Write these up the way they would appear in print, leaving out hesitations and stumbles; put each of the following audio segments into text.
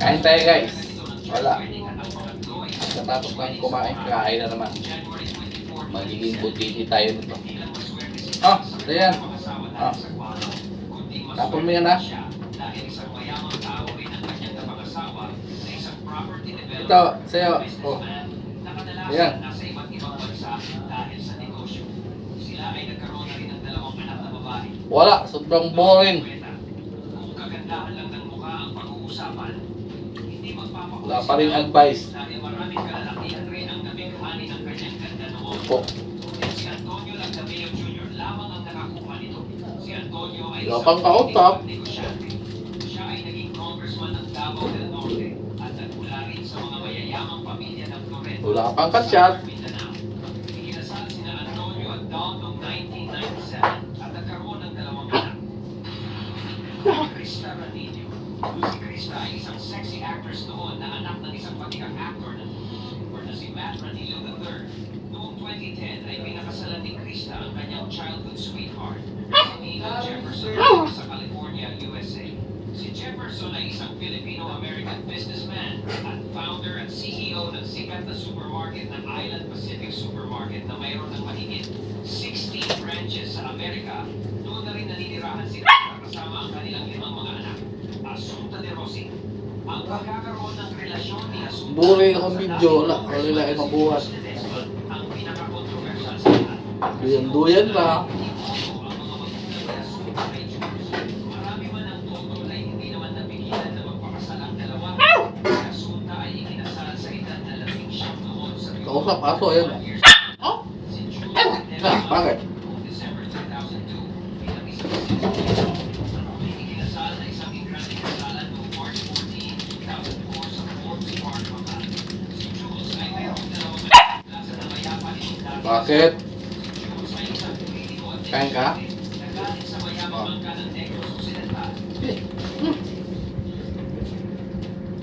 Kain tayo guys. Wala. Katapos lang kumain, kain na naman. Magiging butiti tayo nito. Oh, ayan. Oh. Tapon mo yan ha. Ito, sa'yo. Oh. Ayan. Wala, sobrang boring. Wala pa rin advice. Po. Wala pang kautap. Wala pang kasyat. Si Krista ay isang sexy actress noon na anak ng isang patikang actor na si Matt Ranillo III. Noong 2010 ay pinakasalan ni Krista ang kanyang childhood sweetheart, si Nino Jefferson sa California, USA. Si Jefferson ay isang Filipino-American businessman at founder at CEO ng sikat na supermarket na Island Pacific Supermarket na mayroon ng mahigit 16 branches sa Amerika. Doon na rin naninirahan si Krista kasama ang kanilang 5 mga anak. Asunta de Rossi. Ang pagkakaroon ng relasyon ni Asunta Boring akong video. Wala ay mabuhat. ang pinaka-controversial sa lahat. Duyan lang. Marami man ang totoo ay hindi naman napigilan na magpakasal ang dalawa. Si Asunta ay ikinasal sa edad na 19 noon sa Kausap aso, ayan. Oh? si June Bakit? December 2002. Bilang isang ikinasal na isang migrante kasalan noong March 14, 2004 sa Forbes Park, Macau. Si Jules ay mayroong 2 anak mula sa namayapa nitong dati. Bakit? Si Jules ay isang politiko at Kain ka? nagaling sa mayamang bangka ng Negros Occidental.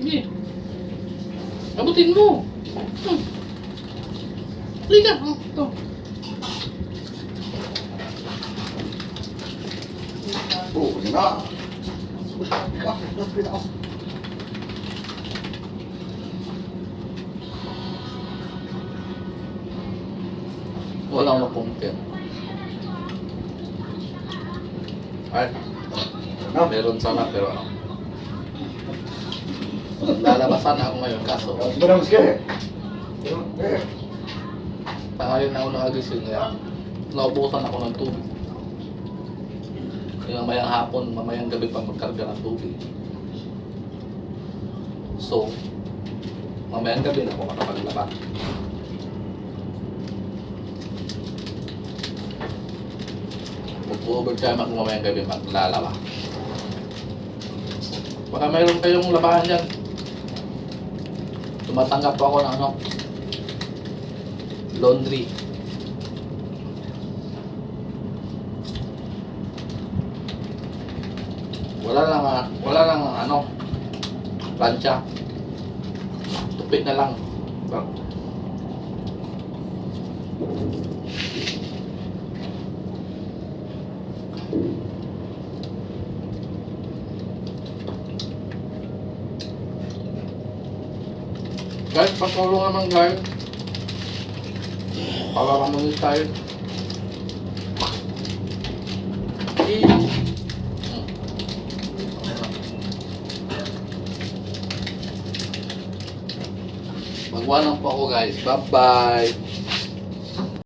Sige. Abutin mo. Liga. Ito. Oh, na. Walang mapuntin. Ay. Meron sana pero ano. Lalabasan ako ngayon kaso. Tangalin na ako nakagising kaya naubusan ako ng tubig. Kaya mamayang hapon, mamayang gabi pa magkarga ng tubig. So, mamayang gabi na ako makapaglaba. Mag-overtime ako mamayang gabi maglalaba. Baka mayroon kayong labahan dyan. Tumatanggap po ako ng ano, laundry. Wala lang ano, plancha. Tupit na lang. Guys, patulong naman guys. Para mamunin tayo. Magwanang po ako guys. Bye bye.